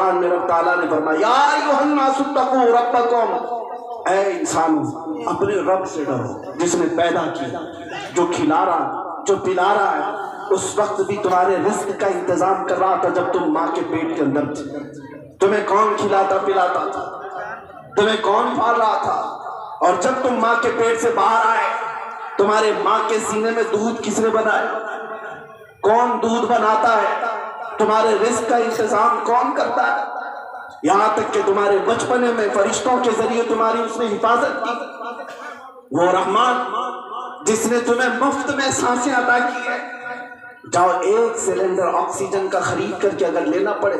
قرآن میں رب تعالیٰ نے فرمایا یا ایھا الناس اتقوا ربکم، اے انسانوں اپنے رب سے ڈرو جس نے پیدا کیا، جو کھلا رہا، جو پلا رہا ہے۔ اس وقت بھی تمہارے رزق کا انتظام کر رہا تھا جب تم ماں کے پیٹ کے اندر تھے۔ تمہیں کون کھلاتا پلاتا تھا؟ تمہیں کون پال رہا تھا؟ اور جب تم ماں کے پیٹ سے باہر آئے، تمہارے ماں کے سینے میں دودھ کس نے بنایا؟ کون دودھ بناتا ہے؟ تمہارے رزق کا انتظام کون کرتا ہے؟ یہاں تک کہ تمہارے بچپنے میں فرشتوں کے ذریعے تمہاری اس نے حفاظت کی۔ وہ رحمان جس نے تمہیں مفت میں سانسیں عطا کی ہے۔ جاؤ ایک سلنڈر آکسیجن کا خرید کر کے اگر لینا پڑے،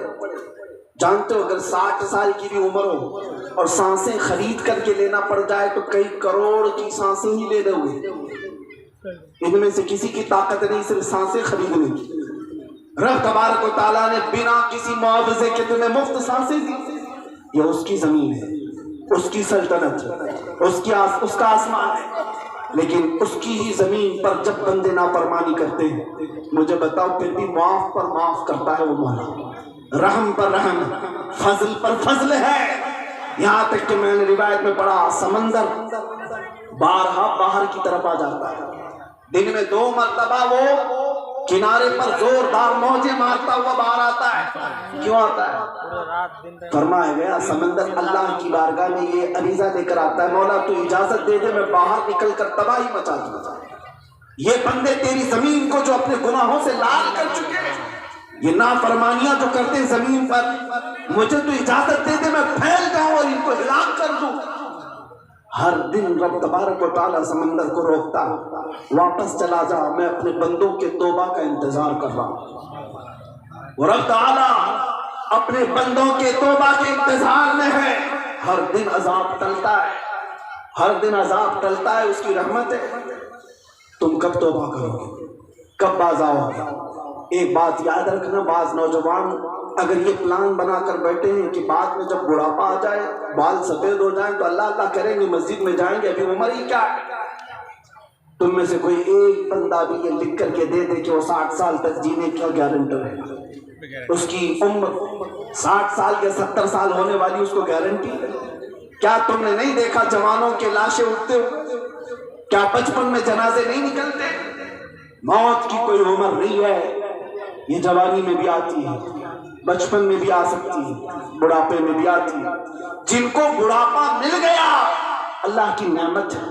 جانتے ہو اگر 60 سال کی بھی عمر ہو اور سانسیں خرید کر کے لینا پڑ جائے تو کئی کروڑ کی سانسیں ہی لے دو گے۔ ان میں سے کسی کی طاقت نہیں صرف سانسیں خریدنے کی۔ رب تبارک و تعالیٰ نے بنا کسی معاوضے کے تمہیں مفت سانسیں دی۔ یہ اس کی زمین ہے، اس کی سلطنت ہے، اس کا آسمان ہے، لیکن اس کی ہی زمین پر جب بندے نافرمانی کرتے ہیں، مجھے بتاؤ پھر بھی معاف پر معاف کرتا ہے وہ مولا، رحم پر رحم، فضل پر فضل ہے۔ یہاں تک کہ میں نے روایت میں پڑھا سمندر بارہا باہر کی طرف آ جاتا ہے، دن میں 2 مرتبہ وہ کنارے پر زوردار موجیں مارتا ہوا باہر آتا ہے۔ کیوں آتا ہے؟ فرمایا گیا سمندر اللہ کی بارگاہ میں یہ عریضہ لے کر آتا ہے، مولا تو اجازت دے دے میں باہر نکل کر تباہی مچا دوں۔ یہ بندے تیری زمین کو جو اپنے گناہوں سے لال کر چکے ہیں، یہ نافرمانیاں جو کرتے ہیں زمین پر، مجھے تو اجازت دے دے میں پھیل جاؤں اور ان کو ہلاک کر دوں۔ ہر دن رب تبارک و تعالیٰ سمندر کو روکتا، واپس چلا جا، میں اپنے بندوں کے توبہ کا انتظار کر رہا ہوں۔ اور رب تعالیٰ اپنے بندوں کے توبہ کے انتظار میں ہے۔ ہر دن عذاب ٹلتا ہے، ہر دن عذاب ٹلتا ہے، اس کی رحمت ہے۔ تم کب توبہ کرو گے؟ کب باز آؤ گے؟ ایک بات یاد رکھنا، بعض نوجوان اگر یہ پلان بنا کر بیٹھے ہیں کہ بعد میں جب بڑھاپا آ جائے، بال سفید ہو جائیں تو اللہ اللہ کریں گے، مسجد میں جائیں گے، ابھی عمر ہی کیا ہے۔ تم میں سے کوئی ایک بندہ بھی یہ لکھ کر کے دے دے کہ وہ 60 سال تک جینے کا گارنٹر ہے، اس کی عمر 60 سال یا 70 سال ہونے والی اس کو گارنٹی ہے؟ کیا تم نے نہیں دیکھا جوانوں کے لاشیں اٹھتے ہوئے؟ کیا بچپن میں جنازے نہیں نکلتے؟ موت کی کوئی عمر نہیں ہے، یہ جوانی میں بھی آتی ہے، بچپن میں بھی آ سکتی ہے، بڑھاپے میں بھی آتی ہے۔ جن کو بڑھاپا مل گیا اللہ کی نعمت ہے،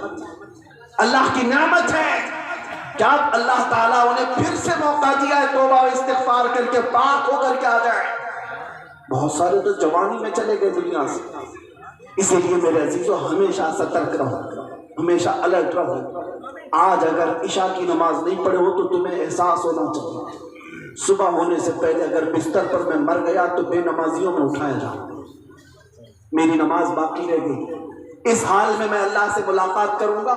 اللہ کی نعمت ہے۔ کیا اللہ تعالیٰ انہیں پھر سے موقع دیا ہے توبہ و استغفار کر کے پاک ہو کر کے آ جائے؟ بہت سارے تو جوانی میں چلے گئے دنیا سے۔ اسی لیے میرے عزیزو ہمیشہ سترک رہو، ہمیشہ الرٹ رہو۔ آج اگر عشاء کی نماز نہیں پڑھے ہو تو تمہیں احساس ہونا چاہیے صبح ہونے سے پہلے اگر بستر پر میں مر گیا تو بے نمازیوں میں اٹھایا جاؤں، میری نماز باقی رہ گئی۔ اس حال میں اللہ سے ملاقات کروں گا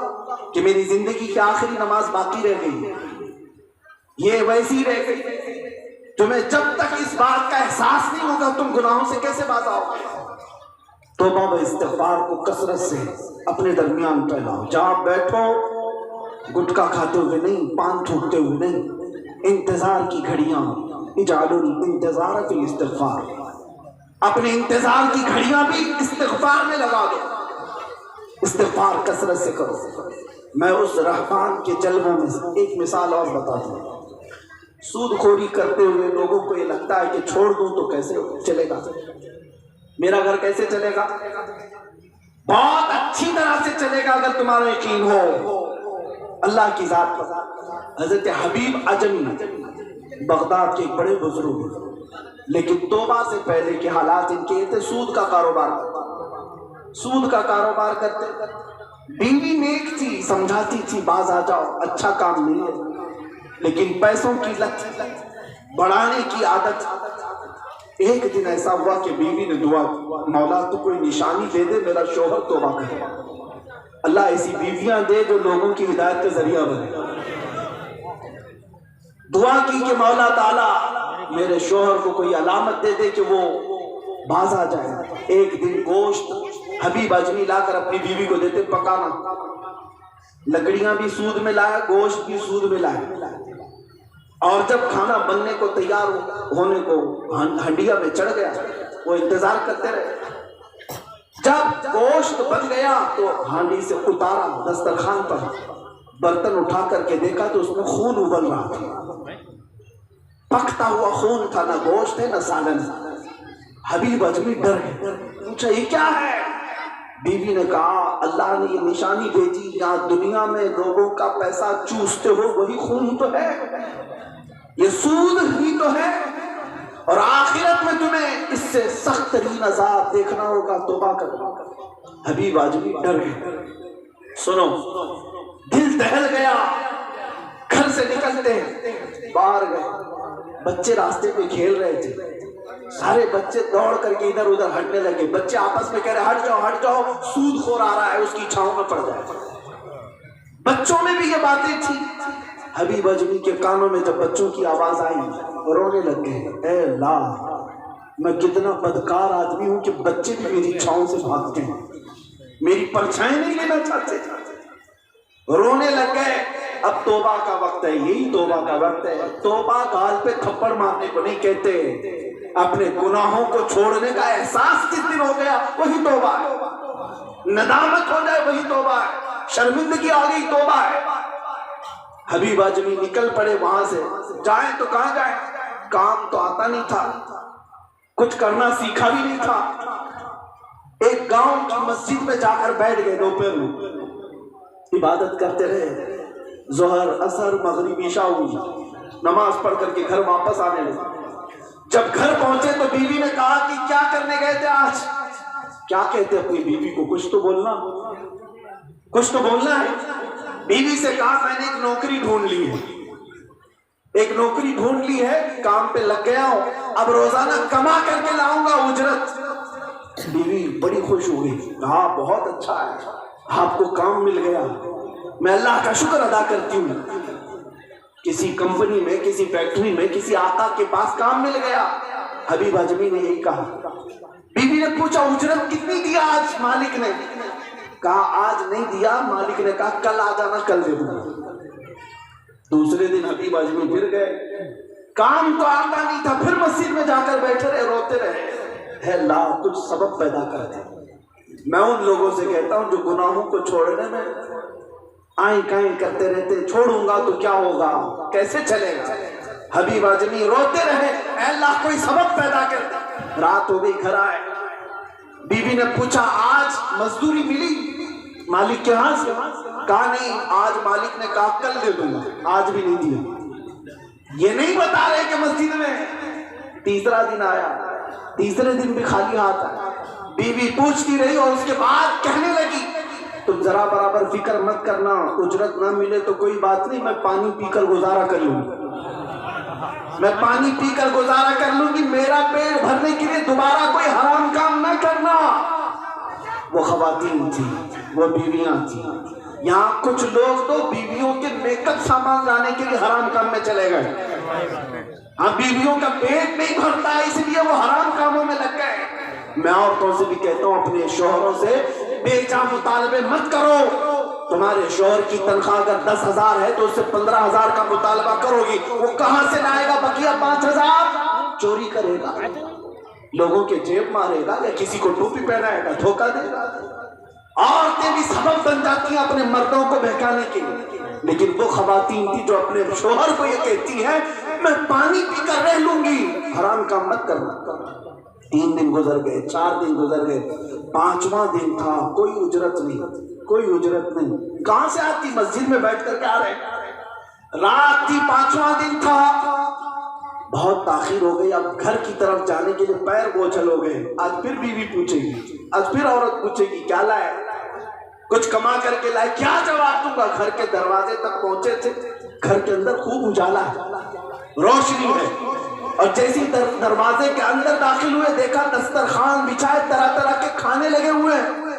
کہ میری زندگی کی آخری نماز باقی رہ گئی، یہ ویسی رہ گئی۔ تمہیں جب تک اس بات کا احساس نہیں ہوگا تم گناہوں سے کیسے باز آؤ گے؟ توبہ و استغفار کو کثرت سے اپنے درمیان پھیلاؤ۔ جہاں بیٹھو گٹکا کھاتے ہوئے نہیں، پان تھوکتے ہوئے نہیں، انتظار کی گھڑیاں، اجعلوا الانتظار فی الاستغفار، اپنے انتظار کی گھڑیاں بھی استغفار میں لگا دو، استغفار کثرت سے کرو۔ میں اس رحمان کے جلووں میں ایک مثال اور بتاتا ہوں۔ سود خوری کرتے ہوئے لوگوں کو یہ لگتا ہے کہ چھوڑ دوں تو کیسے چلے گا، میرا گھر کیسے چلے گا؟ بہت اچھی طرح سے چلے گا اگر تمہارا یقین ہو اللہ کی ذات پر۔ حضرت حبیب عجمی بغداد کے ایک بڑے بزرگ ہیں، لیکن توبہ سے پہلے کے حالات ان کے تھے سود کا کاروبار کرتے، سود کا کاروبار کرتے۔ بیوی نیک تھی، سمجھاتی تھی باز آ جاؤ، اچھا کام نہیں ہے، لیکن پیسوں کی لت، بڑھانے کی عادت۔ ایک دن ایسا ہوا کہ بیوی نے دعا کی، مولا تو کوئی نشانی دے دے میرا شوہر توبہ کرے، اللہ ایسی بیویاں دے جو لوگوں کی ہدایت کا ذریعہ بنے۔ دعا کی کہ مولا تعالیٰ میرے شوہر کو کوئی علامت دے دے کہ وہ باز آ جائے۔ ایک دن گوشت حبیب اجمی لا کر اپنی بیوی کو دیتے پکانا، لکڑیاں بھی سود میں لایا، گوشت بھی سود میں لایا، اور جب کھانا بننے کو تیار ہونے کو ہنڈیا میں چڑھ گیا، وہ انتظار کرتے رہے۔ جب گوشت بن گیا تو ہانڈی سے اتارا دسترخوان پر، برتن اٹھا کر کے دیکھا تو اس میں خون ابل رہا تھا، پکتا ہوا خون تھا، نہ گوشت ہے نہ سالن۔ حبیب اجمی ڈر گئے، پوچھا یہ کیا ہے؟ بیوی نے کہا اللہ نے یہ نشانی بھیجی، یہاں دنیا میں لوگوں کا پیسہ چوستے ہو وہی خون تو ہے، یہ سود ہی تو ہے، اور آخرت میں تمہیں اس سے سخت ترین عذاب دیکھنا ہوگا، توبہ کرو۔ حبیب اجمی ڈر گئے۔ سنو، دل دہل گیا، گھر سے نکلتے باہر گئے، بچے راستے پہ کھیل رہے تھے، سارے بچے دوڑ کر کے ادھر ادھر ہٹنے لگے، بچے آپس میں کہہ رہے ہٹ جاؤ ہٹ جاؤ، سود خور آ رہا ہے، اس کی چھاؤں میں پڑ جائے۔ بچوں میں بھی یہ باتیں تھی۔ حبیب اجمی کے کانوں میں جب بچوں کی آواز آئی، رونے لگ گئے، اے اللہ میں کتنا بدکار آدمی ہوں کہ بچے بھی میری چھاؤں سے بھاگتے ہیں، میری پرچھائیں نہیں لینا چاہتے۔ رونے لگ گئے۔ اب توبہ کا وقت ہے، یہی توبہ کا وقت ہے۔ توبہ گال پہ تھپڑ مارنے کو نہیں کہتے، اپنے گناہوں کو چھوڑنے کا احساس جس دن ہو گیا وہی توبہ ہے، ندامت ہو جائے وہی توبہ ہے، شرمندگی آ گئی توبہ ہے۔ حبیب اجمی نکل پڑے وہاں سے، جائیں تو کہاں جائیں، کام تو آتا نہیں تھا، کچھ کرنا سیکھا بھی نہیں تھا۔ ایک گاؤں کی مسجد میں جا کر بیٹھ گئے، دوپہر میں عبادت کرتے رہے، ظہر عصر مغرب عشاء ہوئی، نماز پڑھ کر کے گھر واپس آنے لگے۔ جب گھر پہنچے تو بیوی نے کہا کہ کیا کرنے گئے تھے آج؟ کیا کہتے اپنی بیوی کو، کچھ تو بولنا، کچھ تو بولنا ہے۔ بیوی سے کہا میں نے ایک نوکری ڈھونڈ لی ہے، ایک نوکری ڈھونڈ لی ہے، کام پہ لگ گیا ہوں، اب روزانہ کما کر کے لاؤں گا اجرت۔ بیوی بڑی خوش ہوئی، کہا بہت اچھا ہے، آپ کو کام مل گیا، میں اللہ کا شکر ادا کرتی ہوں، کسی کمپنی میں کسی فیکٹری میں کسی آقا کے پاس کام مل گیا۔ حبیب اجمی نے یہی کہا۔ بیوی نے پوچھا اجرت کتنی دیا آج مالک نے؟ کہا آج نہیں دیا، مالک نے کہا کل آ جانا کل دے دوں گا۔ دوسرے دن حبیب اجمی پھر گئے، کام تو آتا نہیں تھا، پھر مسجد میں جا کر بیٹھے رہے، روتے رہے، اے اللہ کچھ سبب پیدا کر دے۔ میں ان لوگوں سے کہتا ہوں جو گناہوں کو چھوڑنے میں آئیں کائیں کرتے رہتے، چھوڑوں گا تو کیا ہوگا، کیسے چلے گا۔ حبیب اجمی روتے رہے، اے اللہ کوئی سبب پیدا کر دے۔ رات ہو گئی، گھر آئے، بیوی نے پوچھا آج مزدوری ملی مالک کے ہاں سے؟ کہا نہیں، آج مالک نے کہا کل دے دوں گا، آج بھی نہیں دیا۔ یہ نہیں بتا رہے کہ مسجد میں تیسرا دن آیا، تیسرے دن بھی خالی ہاتھ آیا۔ بیوی پوچھتی رہی اور اس کے بعد کہنے لگی تم ذرا برابر فکر مت کرنا، اجرت نہ ملے تو کوئی بات نہیں، میں پانی پی کر گزارا کر لوں گی، میں پانی پی کر گزارا کر لوں گی، میرا پیٹ بھرنے کے لیے دوبارہ کوئی حرام کام نہ کرنا۔ وہ خواتین تھی، وہ بیویاں تھیں۔ یہاں کچھ لوگ تو بیویوں کے میک اپ سامان لانے کے لیے حرام کام میں چلے گئے، ہاں بیویوں کا پیٹ نہیں بھرتا ہے اس لیے وہ حرام کاموں میں لگ گئے۔ میں عورتوں سے بھی کہتا ہوں اپنے شوہروں سے بے جا مطالبے مت کرو، تمہارے شوہر کی تنخواہ اگر 10,000 ہے تو اس سے 15,000 کا مطالبہ کرو گی، وہ کہاں سے لائے گا بقیہ 5,000؟ چوری کرے گا، لوگوں کے جیب مارے گا، یا کسی کو ٹوپی پہنائے گا، دھوکہ دے گا۔ عورتیں بھی سبب بن جاتی ہیں اپنے مردوں کو بہکانے کے لیے، لیکن وہ خواتین تھی جو اپنے شوہر کو یہ کہتی ہیں میں پانی پی کر رہ لوں گی، حرام کام مت کرنا۔ 3 دن گزر گئے، 4 دن گزر گئے، 5واں دن تھا، کوئی اجرت نہیں، کوئی اجرت نہیں۔ کہاں سے آتی؟ مسجد میں بیٹھ کر کے آ رہے، رات تھی، 5واں دن تھا، بہت تاخیر ہو گئی، اب گھر کی طرف جانے کے لیے پیر بوجھل ہو گئے۔ آج پھر بیوی پوچھے گی، آج پھر عورت پوچھے گی کیا لائے، کچھ کما کر کے لائے، کیا جواب دوں گا؟ گھر کے دروازے تک پہنچے تھے، گھر کے اندر خوب اجالا ہے، روشنی ہے، اور جیسی دروازے کے اندر داخل ہوئے دیکھا دسترخوان بچھائے، طرح طرح کے کھانے لگے ہوئے ہیں،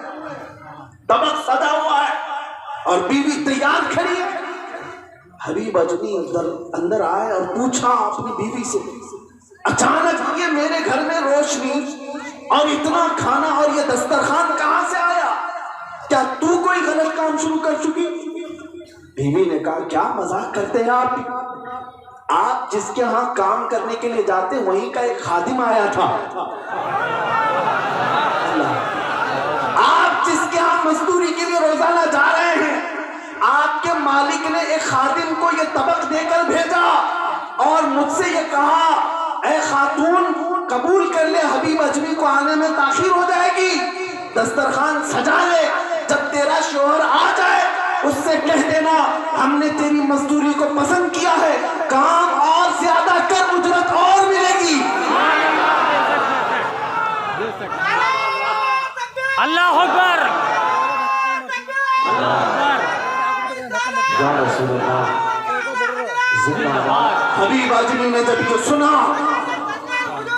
طبق سجا ہوا ہے، اور بیوی تیار کھڑی ہے۔ حبیب اجمی اندر آئے اور پوچھا اپنی بیوی سے اچانک یہ میرے گھر میں روشنی اور اتنا کھانا اور یہ دسترخوان کہاں سے آیا؟ کیا تو کوئی غلط کام شروع کر چکی؟ بیوی نے کہا کیا مذاق کرتے ہیں آپ؟ آپ جس کے ہاں کام کرنے کے لیے جاتے وہیں کا ایک خادم آیا تھا. آپ جس کے ہاں مزدوری کے لیے روزانہ جا رہے ہیں، آپ کے مالک نے ایک خادم کو یہ طبق دے کر بھیجا اور مجھ سے یہ کہا اے خاتون قبول کر لے، حبیب اجمی کو آنے میں تاخیر ہو جائے گی، دسترخوان سجا لے، جب تیرا شوہر آ جائے اس سے کہہ دینا ہم نے تیری مزدوری کو پسند کیا ہے، کام اور زیادہ کر، اجرت اور ملے گی. اللہ اکبر. یا رسول اللہ زندہ باد. حبیب اجمی نے جب یہ سنا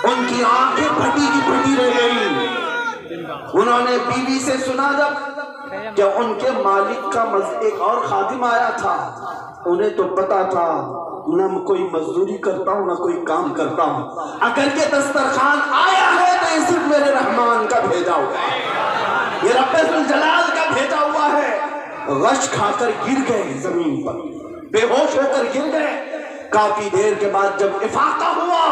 ان کی آنکھیں پھٹی کی پھٹی رہ گئی. انہوں نے بیوی سے سنا جب کہ ان کے مالک کا ایک اور خادم آیا تھا، انہیں تو پتا تھا نہ کوئی مزدوری کرتا ہوں نہ کوئی کام کرتا ہوں، اگر یہ دسترخوان آیا ہے تو یہ صرف میرے رحمان کا بھیجا ہوا ہے، یہ رب ذوالجلال کا بھیجا ہوا ہے. غش کھا کر گر گئے زمین پر، بے ہوش ہو کر گر گئے. کافی دیر کے بعد جب افاقہ ہوا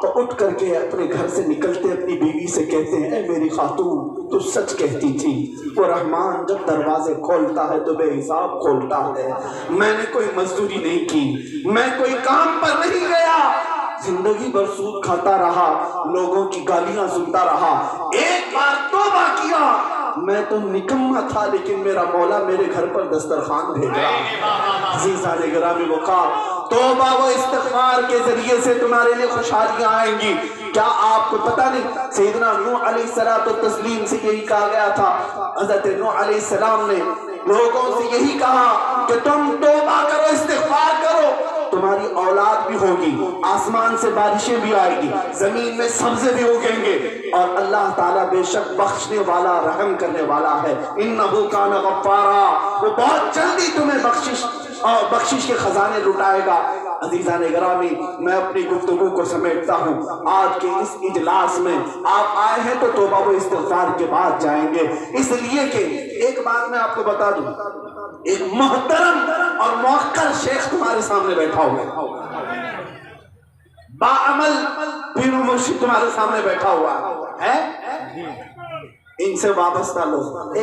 تو اٹھ کر کے اپنے گھر سے نکلتے اپنی بیوی سے کہتے ہیں اے میری خاتون تو سچ کہتی تھی، وہ رحمان جب دروازے کھولتا ہے تو بے حساب کھولتا ہے. میں نے کوئی مزدوری نہیں کی، میں کوئی کام پر نہیں گیا، زندگی بھر سود کھاتا رہا، لوگوں کی گالیاں سنتا رہا. ایک بار توبہ کیا، میں تو نکما تھا لیکن میرا مولا میرے گھر پر دسترخوان بھیجا. عزیزان گرامی وقار، توبہ و استغفار کے ذریعے سے تمہارے لیے خوشحالیاں آئیں گی. کیا آپ کو پتہ نہیں سیدنا نوح علیہ السلام و تسلیم سے یہی کہا گیا تھا، حضرت نوح علیہ السلام نے لوگوں سے یہی کہا کہ تم توبہ کرو، استغفار کرو، تمہاری اولاد بھی ہوگی، آسمان سے بارشیں بھی آئے گی، زمین میں سبزے بھی اگیں گے، اور اللہ تعالیٰ بے شک بخشنے والا رحم کرنے والا ہے. انہو کان غفارا، وہ بہت جلدی تمہیں بخشش کے خزانے لٹائے گا. عزیزان گرامی، میں اپنی گفتگو کو سمیٹتا ہوں. آج کے اس اجلاس میں آپ آئے ہیں تو توبہ و استغفار کے بعد جائیں گے، اس لیے کہ ایک بات میں آپ کو بتا دوں، ایک محترم اور موقر شیخ تمہارے سامنے بیٹھا ہوا ہے، باعمل پیر و مرشد تمہارے سامنے بیٹھا ہوا ہے. ان سے وابستہ لوگ